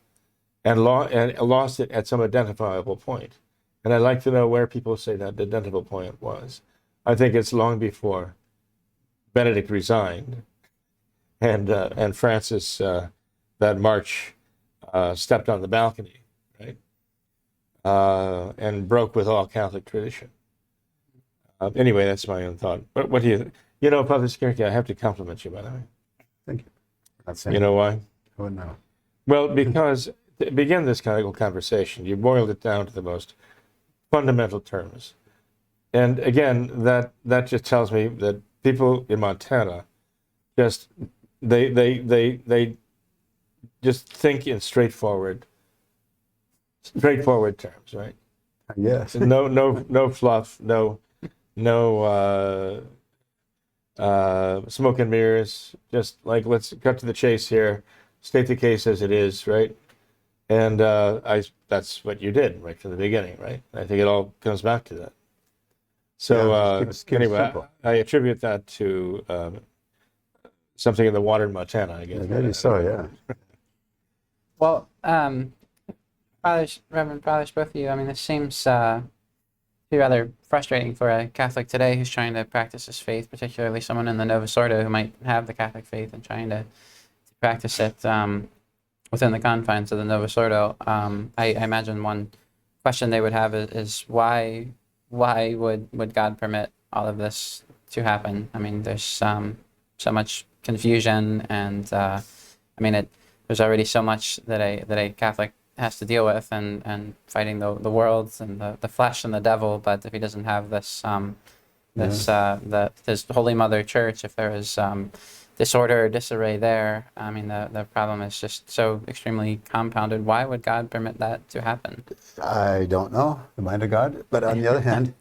and lost it at some identifiable point? And I'd like to know where people say that identifiable point was. I think it's long before Benedict resigned and Francis that March stepped on the balcony, right? And broke with all Catholic tradition. Anyway, that's my own thought. What do you, Father Skierka, I have to compliment you, by the way. Thank you. Not saying You know why? I wouldn't know. Well, because to begin this kind of conversation, you boiled it down to the most fundamental terms. And again, that just tells me that people in Montana just they just think in straightforward terms, right? Yes. No fluff, no smoke and mirrors. Just like, let's cut to the chase here, state the case as it is, right? And that's what you did right from the beginning, right? I think it all comes back to that. So Yeah, just keep it anyway, simple. I attribute that to something in the water in Montana, I guess. Maybe so, yeah. Well, fathers, Reverend Fathers, both of you, I mean, this seems to be rather frustrating for a Catholic today who's trying to practice his faith, particularly someone in the Novus Ordo who might have the Catholic faith and trying to practice it within the confines of the Novus Ordo. I imagine one question they would have is why would God permit all of this to happen? I mean, there's so much confusion, and I mean, there's already so much that a Catholic has to deal with, and fighting the world and the flesh and the devil. But if he doesn't have this his Holy Mother Church, if there is disorder or disarray there, I mean, the problem is just so extremely compounded. Why would God permit that to happen? I don't know the mind of God, but on the other hand,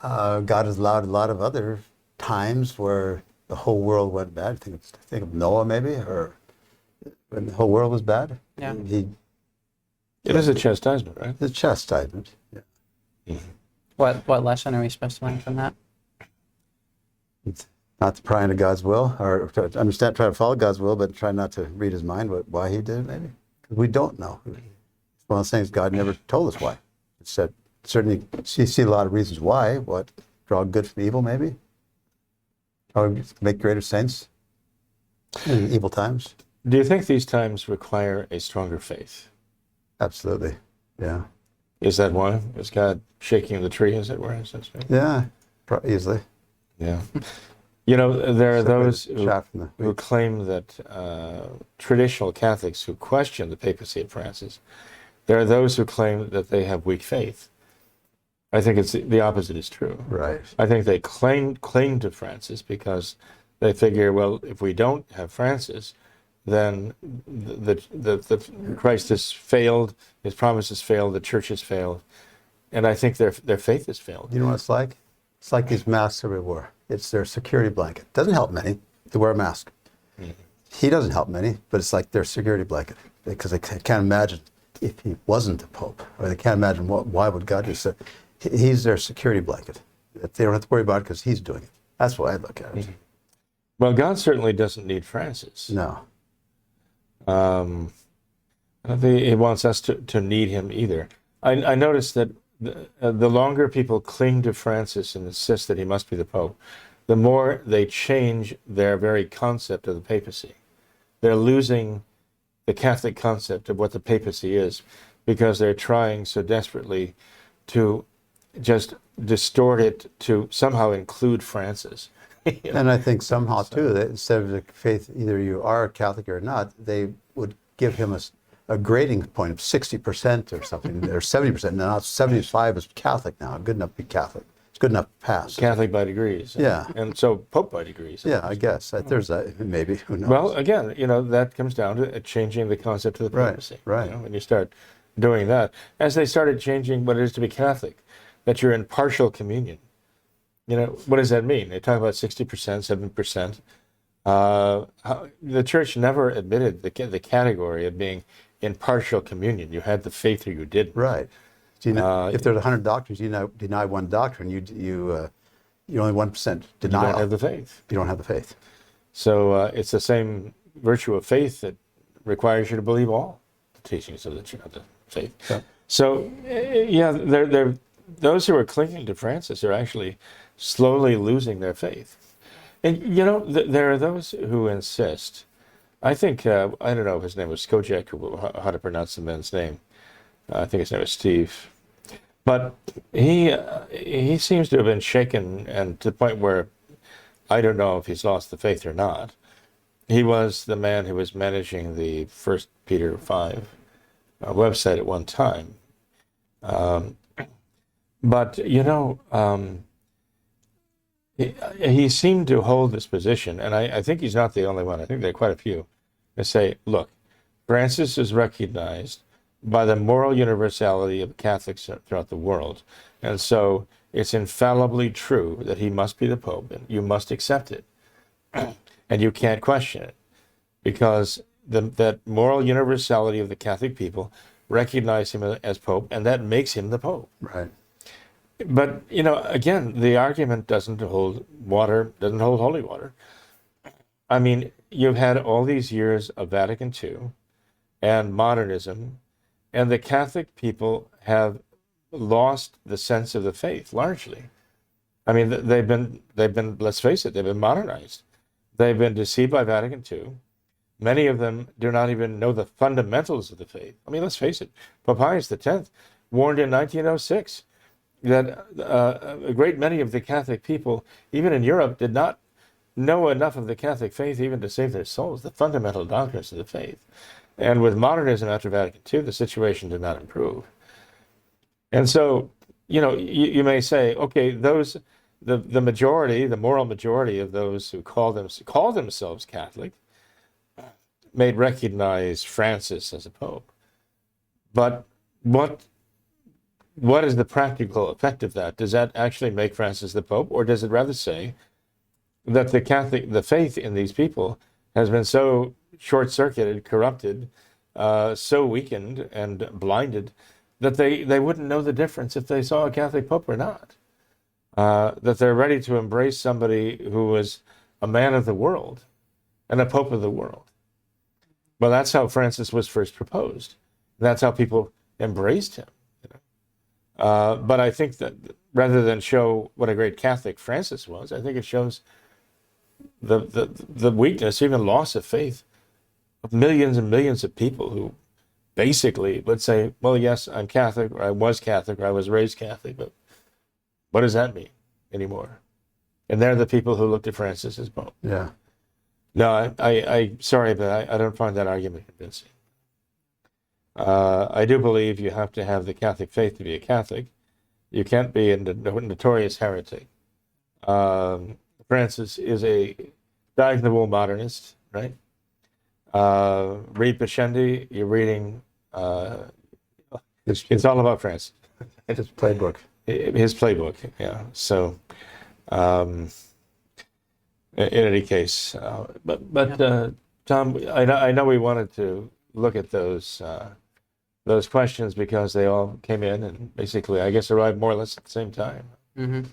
God has allowed a lot of other times where the whole world went bad. Think of Noah, maybe, or when the whole world was bad. Yeah. It is a chastisement, right? The chastisement. Yeah. What lesson are we supposed to learn from that? It's not to pry into God's will, or to understand, try to follow God's will, but try not to read his mind, why he did it, maybe. Because we don't know. It's one of those things God never told us why. It said, certainly, you see a lot of reasons why. What? Draw good from evil, maybe? Or make greater saints in evil times? Do you think these times require a stronger faith? Absolutely. Yeah. Is that why? Is God shaking the tree, as it were? Is that right? Yeah, easily. Yeah. You know, there are those who who claim that traditional Catholics who question the papacy of Francis, there are those who claim that they have weak faith. I think it's the opposite is true. Right. I think they cling to Francis because they figure, well, if we don't have Francis, then the Christ has failed, his promise has failed, the church has failed, and I think their faith has failed. You know what it's like? It's like these masks that we wear. It's their security blanket. Doesn't help many to wear a mask. Mm-hmm. He doesn't help many, but it's like their security blanket because they can't imagine if he wasn't the Pope, or they can't imagine why would God do so. He's their security blanket. They don't have to worry about it because he's doing it. That's what I look at it. Mm-hmm. Well, God certainly doesn't need Francis. No. I don't think he wants us to need him either. I noticed that the longer people cling to Francis and insist that he must be the Pope, the more they change their very concept of the papacy. They're losing the Catholic concept of what the papacy is because they're trying so desperately to just distort it to somehow include Francis. You know? And I think somehow, too, that instead of the faith, either you are a Catholic or not, they would give him a grading point of 60% or something, or 70%. Now 75 is Catholic now. Good enough to be Catholic. It's good enough to pass. Catholic by degrees. Yeah. And so Pope by degrees. Yeah, I guess. There's that, maybe. Who knows? Well, again, you know, that comes down to changing the concept of the papacy. Right. You know, when you start doing that, as they started changing what it is to be Catholic, that you're in partial communion. You know, what does that mean? They talk about 60%, 7%. The church never admitted the category of being in partial communion. You had the faith or you didn't. Right. So, you know, if there's 100 doctors, you deny one doctrine, you're only 1% denial. You don't have the faith. You don't have the faith. So it's the same virtue of faith that requires you to believe all the teachings of the faith. Yeah. So, yeah, those who are clinging to Francis are actually slowly losing their faith. And, you know, there are those who insist. I think, I don't know if his name was Skojek or how to pronounce the man's name. I think his name was Steve. But he seems to have been shaken, and to the point where I don't know if he's lost the faith or not. He was the man who was managing the 1 Peter 5 website at one time. But, you know, he seemed to hold this position, and I think he's not the only one. I think there are quite a few that say, look, Francis is recognized by the moral universality of Catholics throughout the world, and so it's infallibly true that he must be the Pope, and you must accept it, and you can't question it, because that moral universality of the Catholic people recognize him as Pope, and that makes him the Pope. Right. But, you know, again, the argument doesn't hold water, doesn't hold holy water. I mean, you've had all these years of Vatican II and modernism, and the Catholic people have lost the sense of the faith largely. I mean, they've been, let's face it, they've been modernized. They've been deceived by Vatican II. Many of them do not even know the fundamentals of the faith. I mean, let's face it, Pope Pius X warned in 1906 that a great many of the Catholic people, even in Europe, did not know enough of the Catholic faith even to save their souls, the fundamental doctrines of the faith. And with modernism after Vatican II, the situation did not improve. And so, you know, you may say, okay, the majority, the moral majority of those who call themselves Catholic, may recognize Francis as a pope. But what is the practical effect of that? Does that actually make Francis the Pope, or does it rather say that the faith in these people has been so short-circuited, corrupted, so weakened and blinded that they wouldn't know the difference if they saw a Catholic Pope or not? That they're ready to embrace somebody who was a man of the world and a Pope of the world. Well, that's how Francis was first proposed. That's how people embraced him. But I think that rather than show what a great Catholic Francis was, I think it shows the weakness, even loss of faith of millions and millions of people who basically, let's say, well, yes, I'm Catholic, or I was Catholic, or I was raised Catholic, but what does that mean anymore? And they're the people who looked at Francis as Pope. Yeah. No, I'm sorry, but I don't find that argument convincing. I do believe you have to have the Catholic faith to be a Catholic. You can't be a notorious heretic. Francis is a dyed-in-the-wool modernist, right? Read Pascendi, you're reading, it's all about Francis. His playbook. His playbook, yeah. So, in any case, but Tom, I know we wanted to look at those questions because they all came in and basically, I guess, arrived more or less at the same time. Mm-hmm.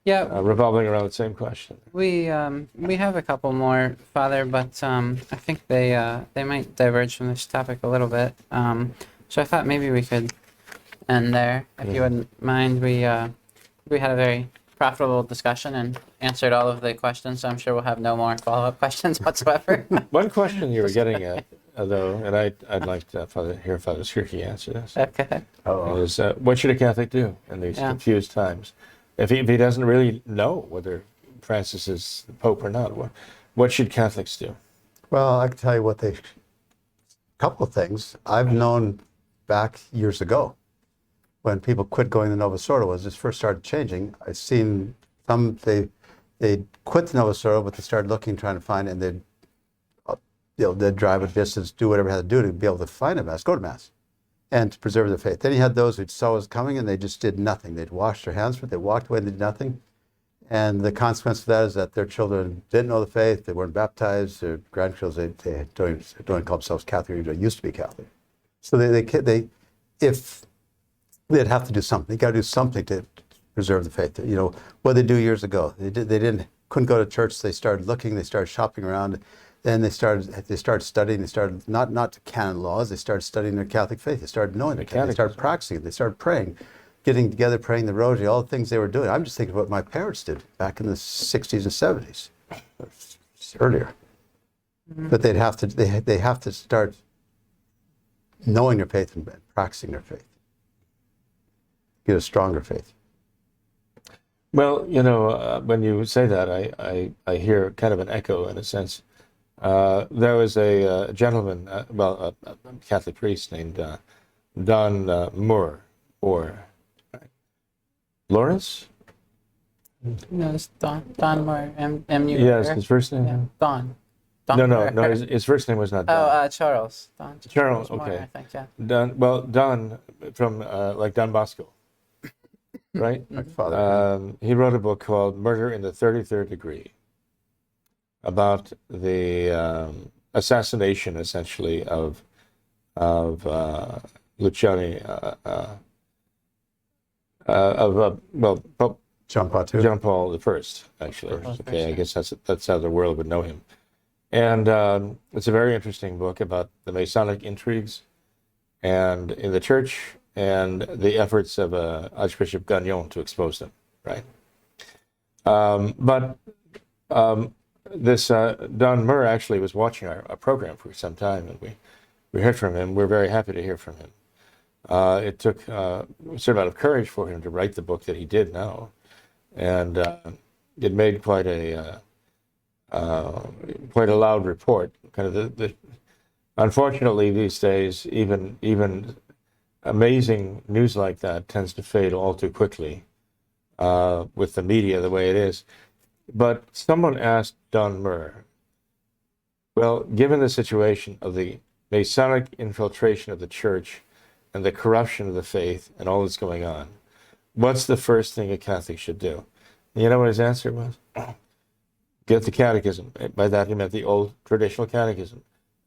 Yeah, revolving around the same question. we have a couple more, Father, but I think they might diverge from this topic a little bit. So I thought maybe we could end there, if you wouldn't mind. We had a very profitable discussion and answered all of the questions, so I'm sure we'll have no more follow-up questions whatsoever. One question you were getting at, though, and I'd like to hear Father Skierka answer this. Okay. Is what should a Catholic do in these confused times? If he doesn't really know whether Francis is the Pope or not, what should Catholics do? Well, I can tell you a couple of things. I've known back years ago when people quit going to Novus Ordo, as this first started changing. I've seen some, they quit the Novus Ordo, but they started looking, trying to find, and they'd drive a distance, do whatever they had to do to be able to find a Mass, go to Mass, and to preserve their faith. Then you had those who saw it was coming and they just did nothing. They'd washed their hands for it, they walked away, they did nothing. And the consequence of that is that their children didn't know the faith, they weren't baptized, their grandchildren, they don't even call themselves Catholic, they used to be Catholic. So if they'd have to do something, they got to do something to preserve the faith. You know, what they do years ago, couldn't go to church, they started looking, they started shopping around. Then they started studying. They started not canon laws. They started studying their Catholic faith. They started knowing their Catholic. They started practicing it. They started praying, getting together, praying the Rosary, all the things they were doing. I'm just thinking of what my parents did back in the 60s and 70s, earlier. Mm-hmm. But they have to start knowing their faith and practicing their faith. Get a stronger faith. Well, you know, when you say that, I hear kind of an echo in a sense. There was a gentleman, a Catholic priest named Don Moore, or Lawrence. No, it's Don Moore. M-U. Yes, his first name. Yeah, Don. No, Moore. his first name was not Don. Charles. Don Charles, Moore, okay. I think, yeah. Don from like Don Bosco, right? My father. He wrote a book called Murder in the 33rd Degree about the assassination, essentially, of Luciani, Pope John Paul II. John Paul I, actually. First, Okay, I yeah. guess that's how the world would know him. And it's a very interesting book about the Masonic intrigues and in the church and the efforts of Archbishop Gagnon to expose them, right? But this Don Murr actually was watching our program for some time, and we heard from him. We're very happy to hear from him. It took a certain amount of courage for him to write the book that he did now, and it made quite a loud report. Kind of unfortunately these days, even amazing news like that tends to fade all too quickly with the media the way it is. But someone asked Don Murr, well, given the situation of the Masonic infiltration of the church and the corruption of the faith and all that's going on, what's the first thing a Catholic should do? You know what his answer was? Get the catechism. By that he meant the old traditional catechism.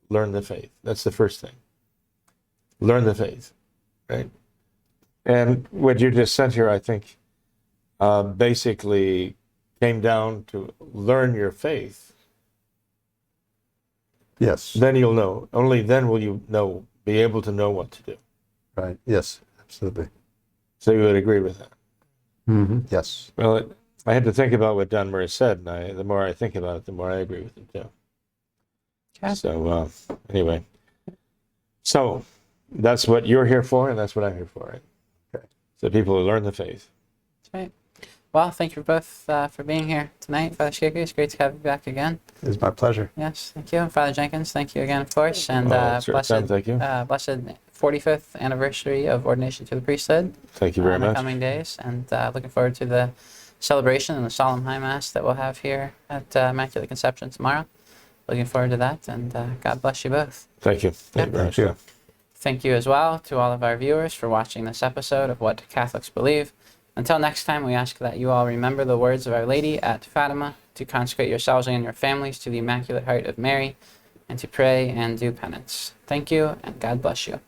Learn the faith. That's the first thing. Learn the faith, right? And what you just said here, I think, basically came down to learn your faith. Yes. Then you'll know. Only then will you be able to know what to do. Right. Yes. Absolutely. So you would agree with that? Mm-hmm. Yes. Well, I had to think about what Don Murray said, and the more I think about it, the more I agree with it too. Okay. So anyway, so that's what you're here for, and that's what I'm here for, right? Okay. So people who learn the faith. That's right. Well, thank you both for being here tonight, Father Skierka. It's great to have you back again. It's my pleasure. Yes, thank you. Father Jenkins, thank you again, of course. And Sir, blessed, Sam, thank you. blessed 45th anniversary of ordination to the priesthood. Thank you very in the much. coming days. And looking forward to the celebration and the solemn high mass that we'll have here at Immaculate Conception tomorrow. Looking forward to that, and God bless you both. Thank you. Thank you very Thank much. you. Thank you as well to all of our viewers for watching this episode of What Catholics Believe. Until next time, we ask that you all remember the words of Our Lady at Fatima, to consecrate yourselves and your families to the Immaculate Heart of Mary, and to pray and do penance. Thank you, and God bless you.